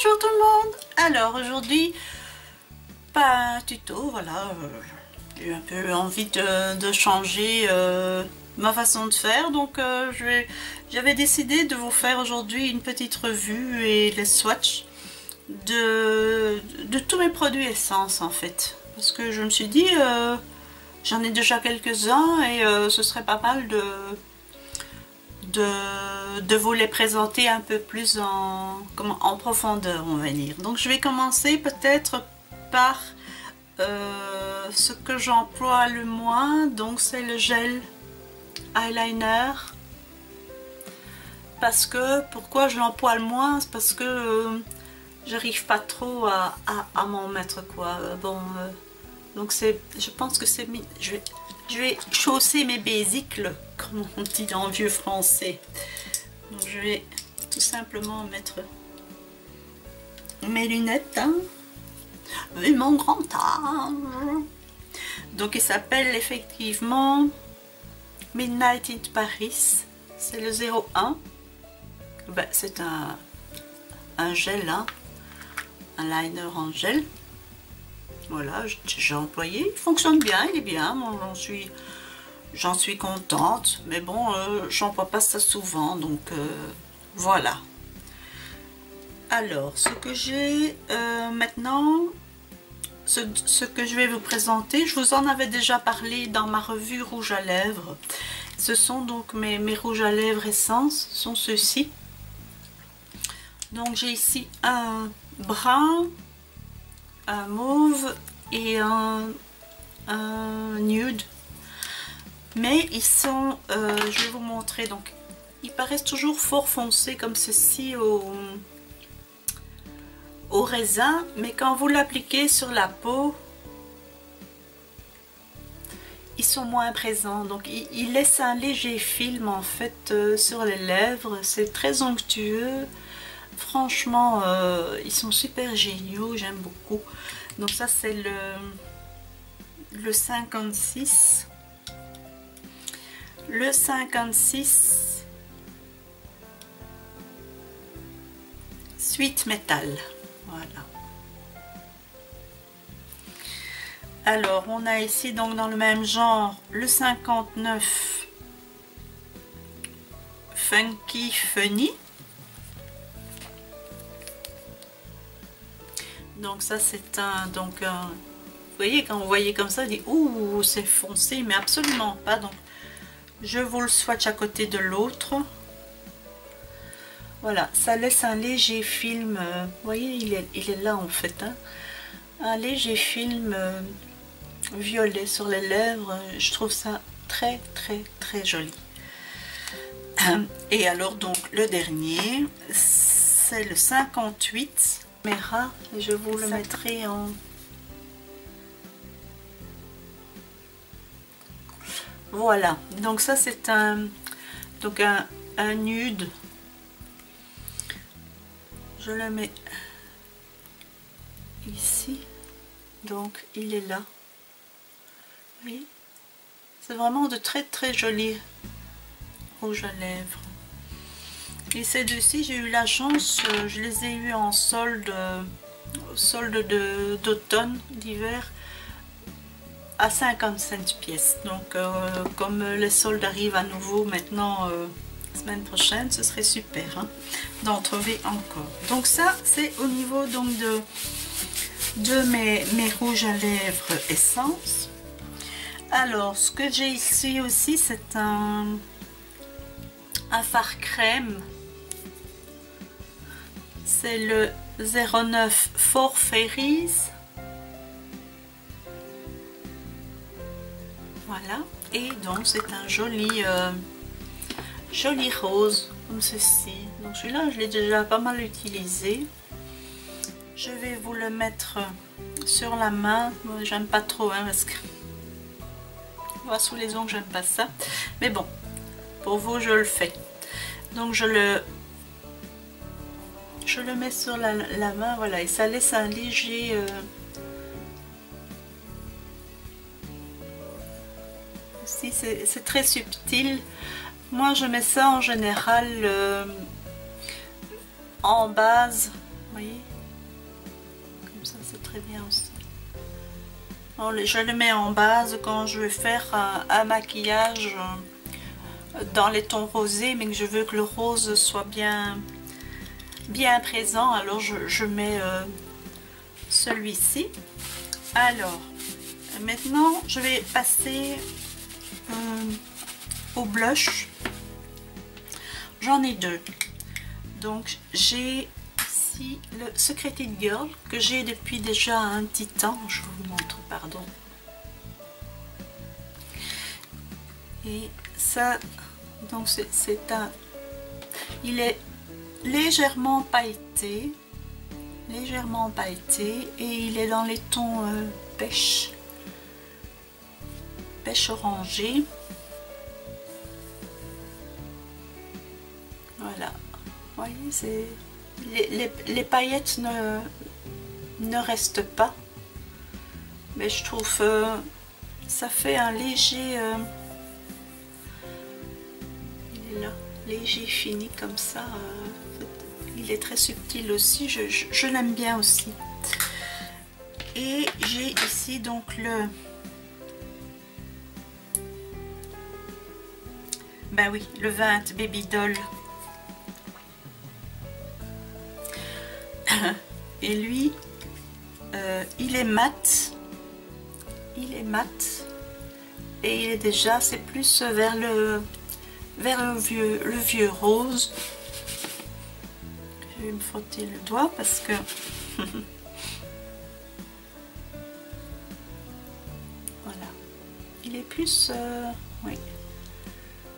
Bonjour tout le monde. Alors aujourd'hui, pas un tuto, voilà, j'ai eu un peu envie de changer ma façon de faire, donc j'avais décidé de vous faire aujourd'hui une petite revue et les swatchs de tous mes produits essence en fait, parce que je me suis dit, j'en ai déjà quelques-uns et ce serait pas mal de vous les présenter un peu plus en profondeur, on va dire. Donc je vais commencer peut-être par ce que j'emploie le moins, donc c'est le gel eyeliner. Parce que, pourquoi je l'emploie le moins, c'est parce que j'arrive pas trop à m'en mettre quoi. Donc c'est, je pense que c'est, je vais chausser mes besicles, comme on dit en vieux français. Donc je vais tout simplement mettre mes lunettes, hein, et mon grand âge. Donc il s'appelle effectivement Midnight in Paris. C'est le 01. Ben, c'est un gel, hein, un liner en gel. Voilà, j'ai employé, il fonctionne bien, il est bien, bon, j'en suis contente, mais bon, j'emploie pas ça souvent, donc voilà. Alors, ce que j'ai maintenant, ce que je vais vous présenter, je vous en avais déjà parlé dans ma revue rouge à lèvres. Ce sont donc mes rouges à lèvres essence, sont ceux-ci. Donc j'ai ici un brun, un mauve et un nude, mais ils sont, je vais vous montrer, donc ils paraissent toujours fort foncés comme ceci au raisin, mais quand vous l'appliquez sur la peau, ils sont moins présents, donc ils laissent un léger film en fait sur les lèvres. C'est très onctueux. Franchement, ils sont super géniaux, j'aime beaucoup. Donc ça c'est le 56. Le 56 Sweet Metal. Voilà. Alors on a ici donc dans le même genre le 59 Funky Funny. Donc ça c'est vous voyez, quand vous voyez comme ça, vous dites ouh c'est foncé, mais absolument pas. Donc je vous le swatch à côté de l'autre. Voilà, ça laisse un léger film, vous voyez il est là en fait, hein, un léger film violet sur les lèvres. Je trouve ça très très très joli. Et alors donc le dernier c'est le 58 Mera, je vous le mettrai en... Voilà, donc ça c'est un nude. Je le mets ici, donc il est là. Oui, c'est vraiment de très très jolis rouges à lèvres. Et ces deux-ci, j'ai eu la chance, je les ai eu en solde d'automne, d'hiver, à 50 cents pièce. Donc comme les soldes arrivent à nouveau maintenant, la semaine prochaine, ce serait super hein, d'en trouver encore. Donc ça c'est au niveau donc de mes rouges à lèvres essence. Alors ce que j'ai ici aussi, c'est un fard crème. C'est le 09 Four Fairies. Voilà, et donc c'est un joli rose comme ceci. Donc celui-là je l'ai déjà pas mal utilisé. Je vais vous le mettre sur la main. Moi j'aime pas trop hein, parce que voilà, sous les ongles j'aime pas ça, mais bon, pour vous je le fais. Donc je le mets sur la main, voilà, et ça laisse un léger aussi, c'est très subtil. Moi je mets ça en général en base voyez, comme ça c'est très bien aussi. Bon, je le mets en base quand je vais faire un maquillage dans les tons rosés, mais que je veux que le rose soit bien présent, alors je mets celui-ci. Alors maintenant je vais passer au blush. J'en ai deux. Donc j'ai ici le Secreted Girl que j'ai depuis déjà un petit temps. Je vous montre, pardon. Et ça, donc c'est un... Il est légèrement pailleté. Et il est dans les tons pêche orangé. Voilà, vous voyez, c'est les paillettes ne restent pas, mais je trouve ça fait un léger il est là, léger fini comme ça. Il est très subtil aussi, je l'aime bien aussi. Et j'ai ici donc le... Ben oui, le 20 Baby Doll. Et lui, il est mat. Et il est déjà, c'est plus vers le vieux rose. Je vais me frotter le doigt parce que voilà, il est plus oui,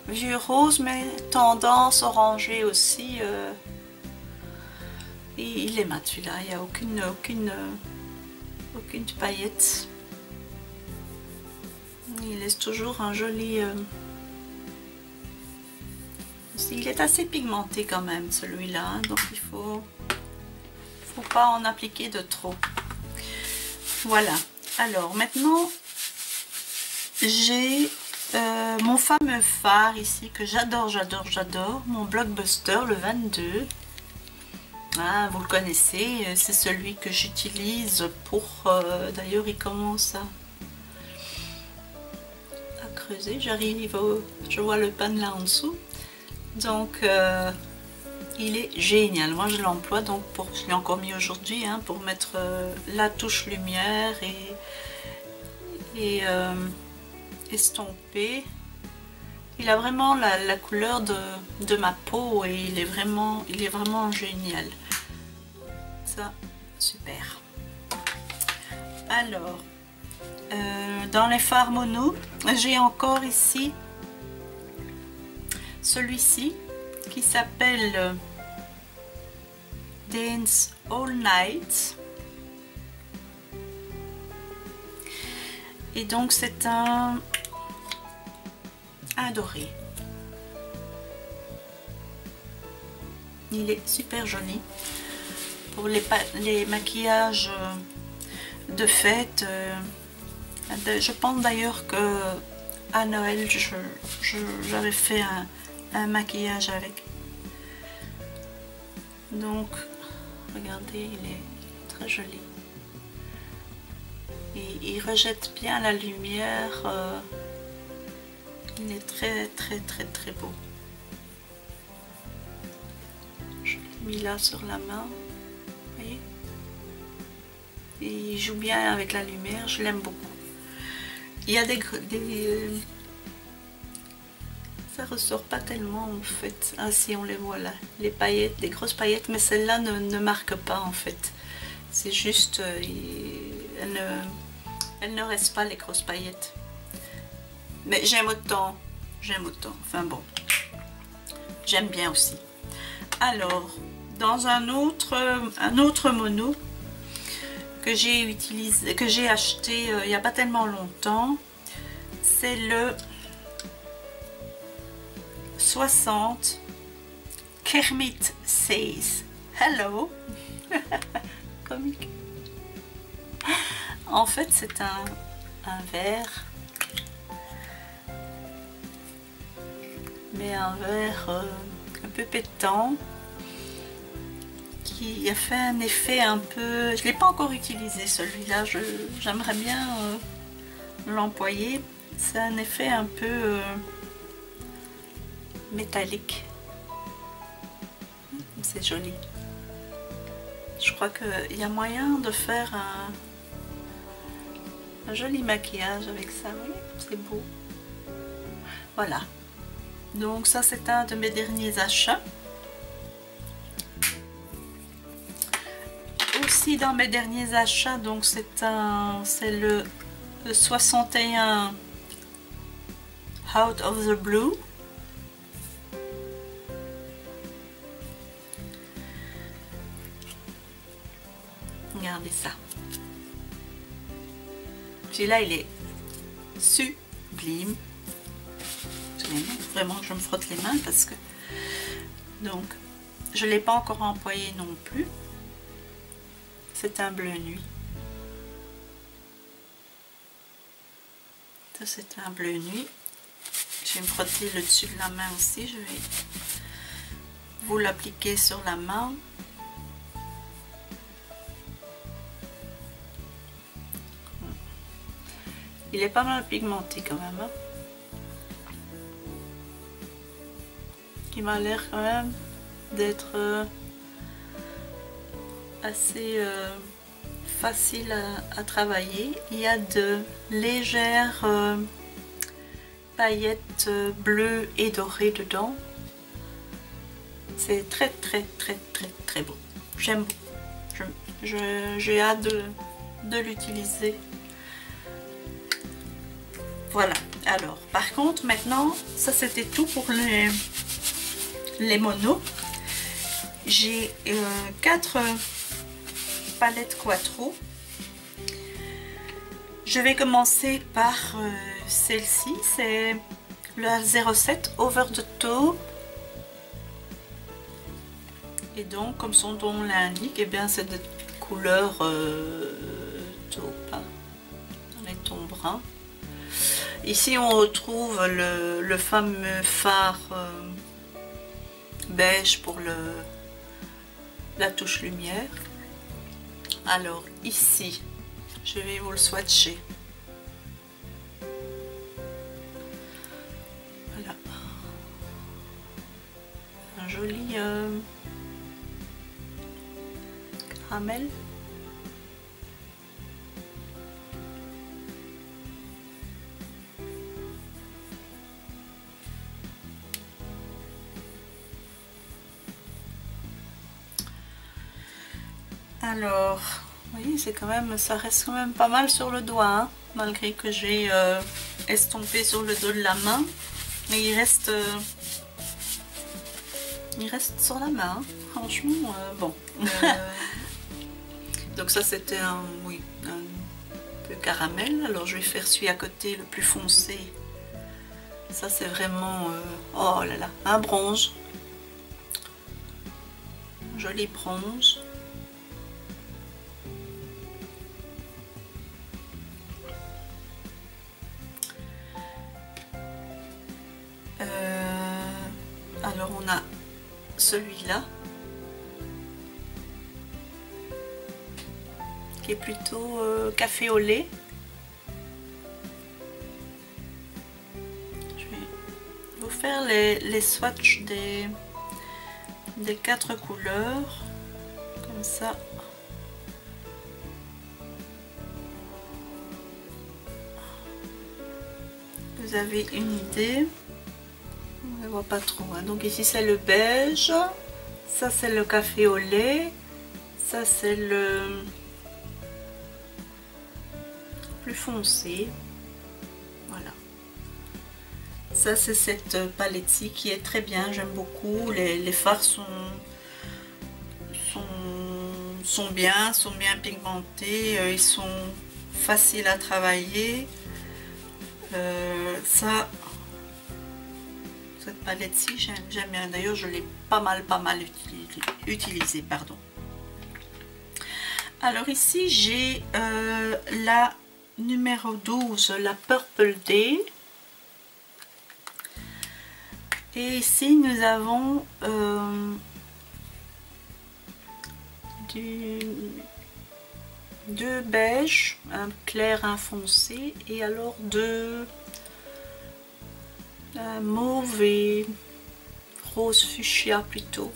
vieux rose, mais tendance orangée aussi. Et il est mat celui-là, il n'y a aucune paillette. Il laisse toujours un joli... Il est assez pigmenté quand même celui-là, hein, donc il faut pas en appliquer de trop. Voilà, alors maintenant j'ai mon fameux fard ici que j'adore, mon Blockbuster, le 22. Ah, vous le connaissez, c'est celui que j'utilise pour... D'ailleurs il commence à creuser, je vois le pan là en dessous. Donc il est génial, moi je l'emploie donc je l'ai encore mis aujourd'hui hein, pour mettre la touche lumière et estomper. Il a vraiment la couleur de ma peau et il est vraiment génial. Ça, super. Alors, dans les fards mono, j'ai encore ici celui-ci qui s'appelle Dance All Night. Et donc c'est un doré. Il est super joli pour les maquillages de fête. Je pense d'ailleurs que à Noël j'avais fait un maquillage avec. Donc regardez, il est très joli et il rejette bien la lumière. Il est très beau. Je l'ai mis là sur la main, vous voyez, et il joue bien avec la lumière, je l'aime beaucoup. Il y a ça ressort pas tellement en fait. Ah si, on les voit là, les paillettes, des grosses paillettes, mais celle-là ne marque pas en fait. C'est juste, elle ne reste pas les grosses paillettes. Mais j'aime autant, enfin bon, j'aime bien aussi. Alors, dans un autre mono que j'ai utilisé, que j'ai acheté il n'y a pas tellement longtemps, c'est le 60 Kermit Says Hello. Comique. En fait, c'est un verre, mais un verre un peu pétant qui a fait un effet un peu... Je ne l'ai pas encore utilisé celui-là, j'aimerais bien l'employer. C'est un effet un peu métallique. C'est joli. Je crois qu'il y a moyen de faire un joli maquillage avec ça. Oui, c'est beau. Voilà. Donc ça, c'est un de mes derniers achats. Aussi dans mes derniers achats, donc c'est le 61 Out of the Blue. Regardez ça. Celui-là, il est sublime. Vraiment, je me frotte les mains parce que... Donc, je ne l'ai pas encore employé non plus. C'est un bleu nuit. Ça, c'est un bleu nuit. Je vais me frotter le dessus de la main aussi. Je vais vous l'appliquer sur la main. Il est pas mal pigmenté quand même. Hein. Il m'a l'air quand même d'être assez facile à travailler. Il y a de légères paillettes bleues et dorées dedans. C'est très beau. J'aime beaucoup. J'ai hâte de l'utiliser. Voilà. Alors, par contre, maintenant, ça c'était tout pour les monos. J'ai 4 palettes Quattro. Je vais commencer par celle-ci, c'est la 07 Over the Top. Et donc, comme son nom l'indique, eh bien c'est de couleur taupe, hein, dans les tons bruns. Ici, on retrouve le fameux fard beige pour la touche lumière. Alors ici, je vais vous le swatcher. Voilà. Un joli caramel. Alors, oui, c'est quand même, ça reste quand même pas mal sur le doigt, hein, malgré que j'ai estompé sur le dos de la main, mais il reste sur la main, hein. Franchement, bon. Donc ça c'était un peu caramel. Alors je vais faire celui à côté le plus foncé. Ça c'est vraiment, oh là là, un bronze, joli bronze. Alors on a celui-là qui est plutôt café au lait. Je vais vous faire les swatchs des 4 couleurs comme ça. Vous avez une idée. On ne voit pas trop, hein. Donc ici c'est le beige, ça c'est le café au lait, ça c'est le plus foncé, voilà. Ça c'est cette palette-ci qui est très bien, j'aime beaucoup. Les fards sont bien, pigmentés, ils sont faciles à travailler. Cette palette-ci, j'aime bien. D'ailleurs, je l'ai pas mal utilisée, pardon. Alors ici, j'ai la numéro 12, la Purple Day. Et ici, nous avons deux beiges, un clair, un foncé, et alors deux mauve et rose fuchsia plutôt.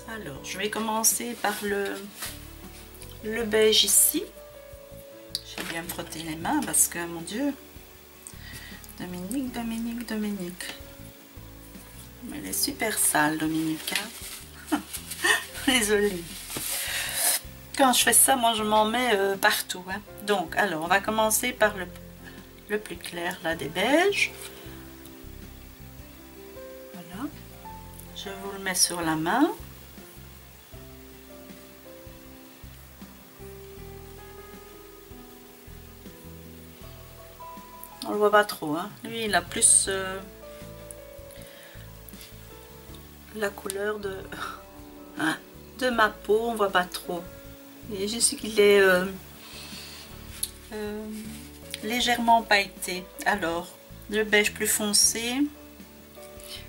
Alors je vais commencer par le beige ici. Je vais bien me frotter les mains parce que mon Dieu, Dominique. Mais elle est super sale, Dominique. Hein. Désolée. Quand je fais ça, moi je m'en mets partout. Hein. Donc, alors, on va commencer par le plus clair là des beiges. Voilà. Je vous le mets sur la main. On le voit pas trop. Hein. Lui, il a plus la couleur de ma peau. On voit pas trop. Et je sais qu'il est légèrement pailleté. Alors, le beige plus foncé,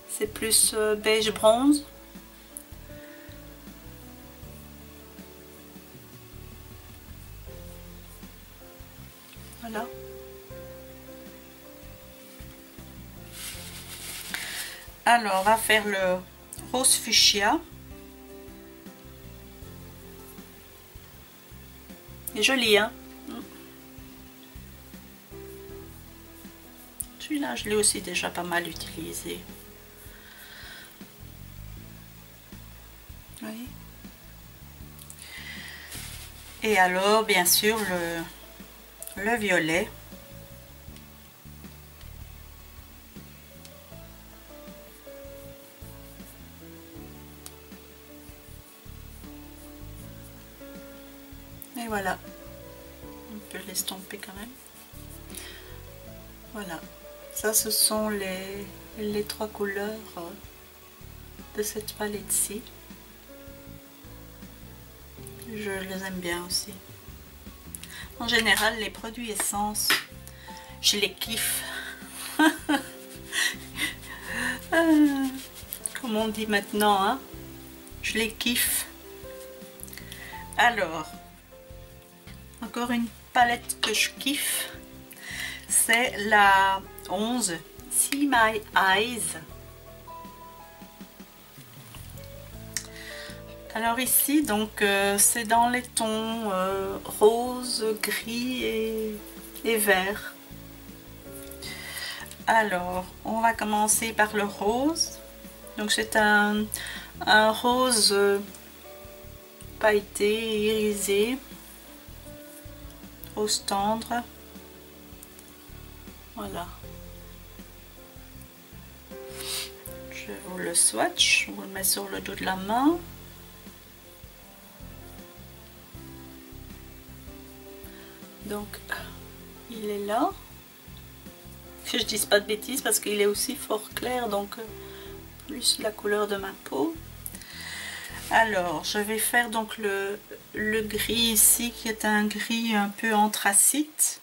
c'est plus beige bronze. Voilà. Alors, on va faire le rose fuchsia. Il est joli, hein? Celui-là, je l'ai aussi déjà pas mal utilisé. Oui. Et alors, bien sûr, le violet. Et voilà, on peut l'estomper quand même. Voilà, ça ce sont les trois couleurs de cette palette-ci. Je les aime bien aussi. En général, les produits essence, je les kiffe. Comme on dit maintenant, hein, je les kiffe. Alors, encore une palette que je kiffe, c'est la 11 See My Eyes. Alors ici, donc c'est dans les tons rose, gris et vert. Alors, on va commencer par le rose. Donc c'est un rose pailleté, irisé. Rose tendre. Voilà. Je vous le swatch, je vous le mets sur le dos de la main. Donc, il est là. Que je dise pas de bêtises parce qu'il est aussi fort clair, donc plus la couleur de ma peau. Alors, je vais faire donc le gris ici, qui est un gris un peu anthracite.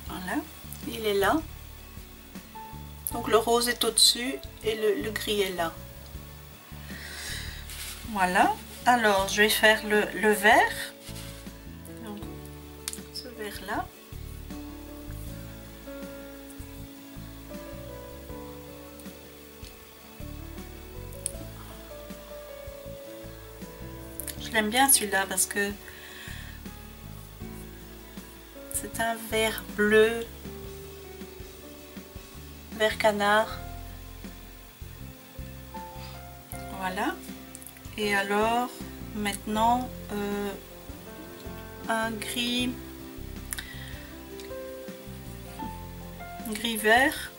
Voilà, il est là. Donc le rose est au-dessus et le gris est là. Voilà, alors je vais faire le vert. Donc, ce vert là. Je l'aime bien celui-là parce que c'est un vert bleu, vert canard. Voilà. Et alors maintenant un gris vert.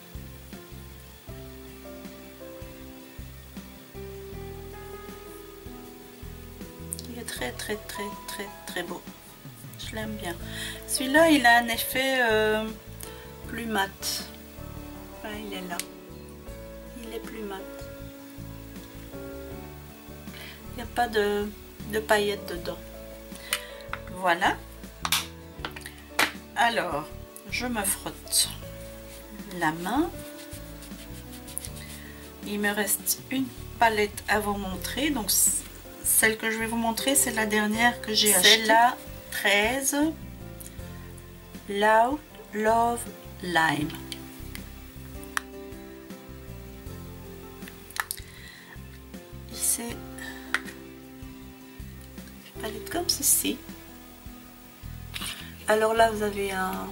Il est très beau. Je l'aime bien. Celui-là, il a un effet plus mat. Enfin, il est là. Il est plus mat. Il n'y a pas de paillettes dedans. Voilà. Alors, je me frotte la main. il me reste une palette à vous montrer. Donc celle que je vais vous montrer, c'est la dernière que j'ai achetée. C'est la 13 Love Lime. C'est une palette comme ceci. Alors là, vous avez un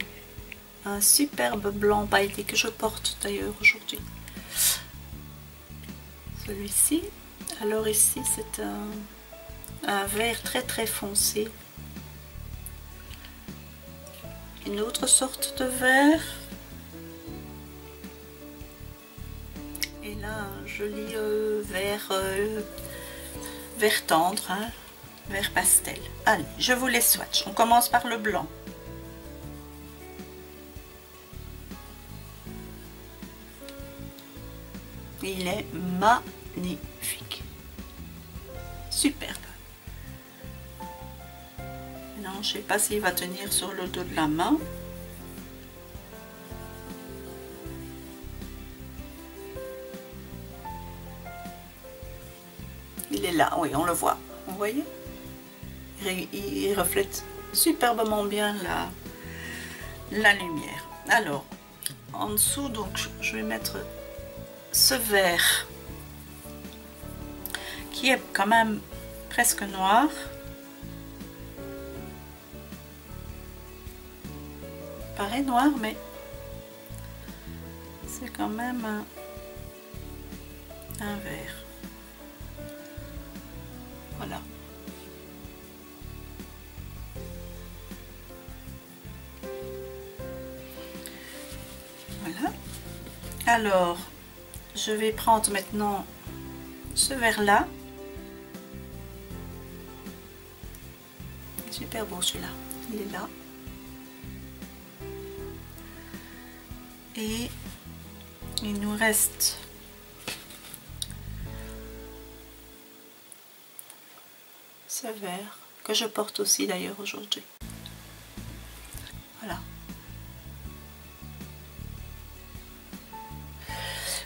superbe blanc pailleté que je porte d'ailleurs aujourd'hui. Celui-ci. Alors ici, c'est un vert très foncé. Une autre sorte de vert. Et là, un joli vert tendre, hein, vert pastel. Allez, je vous les swatch. On commence par le blanc. Il est magnifique. Superbe. Non, je ne sais pas s'il va tenir sur le dos de la main. Il est là, oui, on le voit. Vous voyez? Il reflète superbement bien la lumière. Alors, en dessous, donc, je vais mettre ce vert qui est quand même presque noir. Paraît noir, mais c'est quand même un vert. Voilà. Voilà. Alors, je vais prendre maintenant ce vert là. Super beau celui-là. Il est là. Et il nous reste ce vert que je porte aussi d'ailleurs aujourd'hui. Voilà.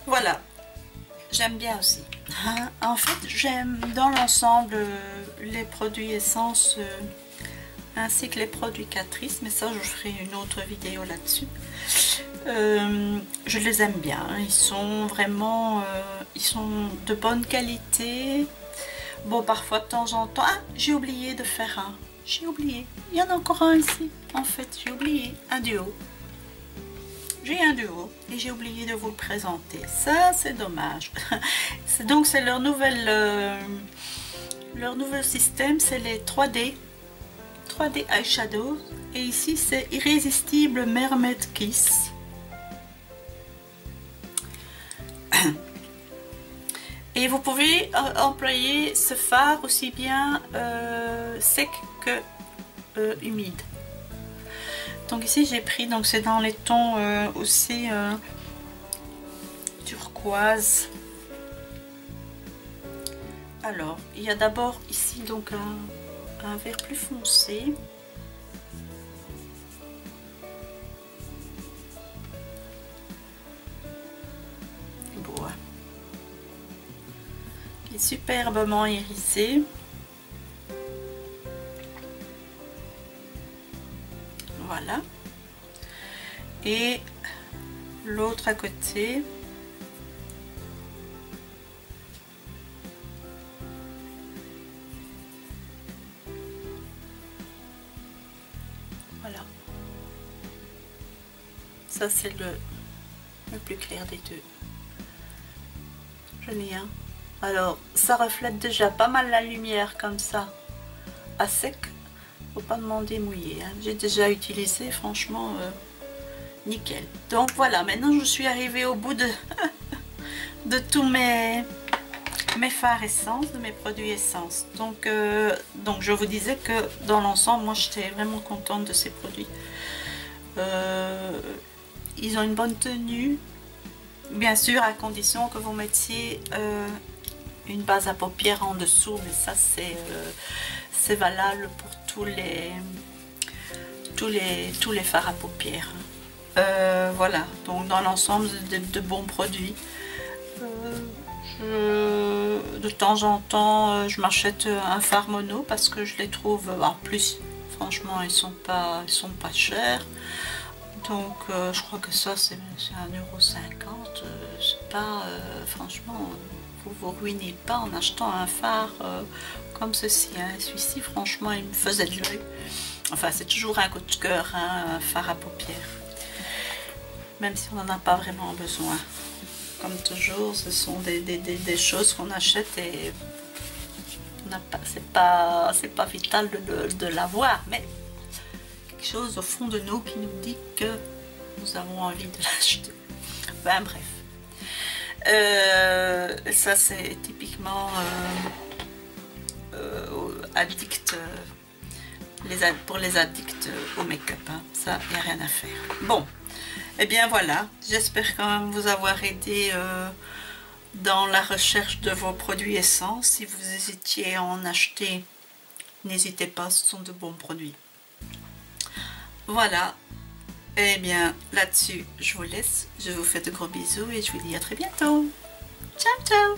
Voilà. J'aime bien aussi. En fait, j'aime dans l'ensemble les produits essences ainsi que les produits Catrice, mais ça je ferai une autre vidéo là-dessus. Je les aime bien, ils sont vraiment ils sont de bonne qualité. Bon, parfois de temps en temps, ah, j'ai oublié de faire un, j'ai oublié, il y en a encore un ici, en fait j'ai oublié un duo. J'ai un duo et j'ai oublié de vous le présenter, ça c'est dommage. Donc c'est leur nouvel système, c'est les 3D eyeshadows, et ici c'est Irrésistible Mermaid Kiss. Et vous pouvez employer ce fard aussi bien sec que humide. Donc ici j'ai pris, donc c'est dans les tons aussi turquoise. Alors il y a d'abord ici donc un vert plus foncé. Beau, hein. Il est superbement irisé. Voilà. Et l'autre à côté. Voilà. Ça c'est le plus clair des deux. Joli, hein? Alors ça reflète déjà pas mal la lumière comme ça à sec. Faut pas demander mouillé, hein. J'ai déjà utilisé, franchement nickel. Donc voilà, maintenant je suis arrivée au bout de tous mes fards essences, de mes produits essences. Donc je vous disais que dans l'ensemble, moi j'étais vraiment contente de ces produits. Ils ont une bonne tenue, bien sûr à condition que vous mettiez une base à paupières en dessous, mais ça c'est valable pour tous les fards à paupières. Voilà, donc dans l'ensemble de bons produits. De temps en temps, je m'achète un fard mono parce que je les trouve, en plus, franchement, ils sont pas chers. Donc, je crois que ça, c'est 1,50 €. C'est pas, franchement, vous vous ruinez pas en achetant un fard comme ceci. Hein. Celui-ci, franchement, il me faisait de l'œil. Enfin, c'est toujours un coup de cœur, hein, un fard à paupières. Même si on n'en a pas vraiment besoin. Comme toujours, ce sont des choses qu'on achète et c'est pas vital de l'avoir, mais quelque chose au fond de nous qui nous dit que nous avons envie de l'acheter. Enfin bref. Ça c'est typiquement addict, pour les addicts au make-up. Hein. Ça, il n'y a rien à faire. Bon. Et eh bien voilà, j'espère quand même vous avoir aidé dans la recherche de vos produits essence. Si vous hésitiez à en acheter, n'hésitez pas, ce sont de bons produits. Voilà, et eh bien là-dessus, je vous laisse. Je vous fais de gros bisous et je vous dis à très bientôt. Ciao, ciao!